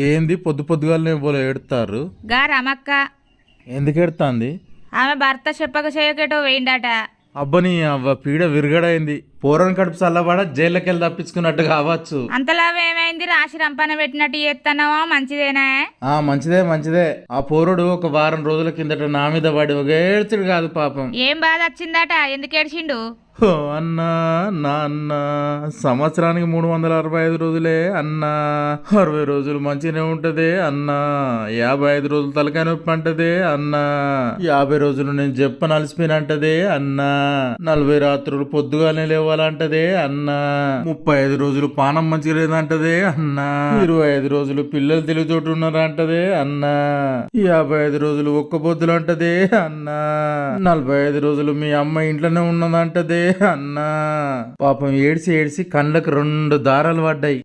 ఏంది పొద్దు పొద్దుగాలనే పోలే ఏడుతారు? గా రమక్క ఎందుకు ఏడుతాంది? ఆమె భర్త చెప్పక చేయకటో వేయిండట. అబ్బని అవ్వ పీడ విరగడైంది. పోరని కడుపు చల్లబడ జైల్లోకెళ్ళి తప్పించుకున్నట్టు కావచ్చు. అంతలా ఏమైంది? రాశి రంపన పెట్టినట్టు చేస్తున్నావా? మంచిదేనా? మంచిదే మంచిదే. ఆ పోరుడు ఒక వారం రోజుల కిందట నా మీద పడి ఒక ఏడ్చుడు కాదు పాపం. ఏం బాధ వచ్చిందట? ఎందుకు ఏడ్చిండు? అన్నా నా అన్న సంవత్సరానికి 365 రోజులే అన్నా. 60 రోజులు మంచిగానే ఉంటదే అన్నా. 55 రోజులు తలకాయ నొప్పి అంటదే అన్నా. 50 రోజులు నేను చెప్పని అలసిపోయినంటదే అన్నా. 40 రాత్రులు పొద్దుగానే లేవాలంటదే అన్నా. 35 రోజులు పానం మంచిగా లేదంటదే అన్నా. 25 రోజులు పిల్లలు తెలివితోటి ఉన్నారంటదే అన్నా. 55 రోజులు ఒక్క పొద్దులు అంటదే అన్నా. 45 రోజులు మీ అమ్మ ఇంట్లోనే ఉన్నదంటదే అన్నా. పాపం ఏడ్చి ఏడ్చి కళ్ళకు 2 దారాలు పడ్డాయి.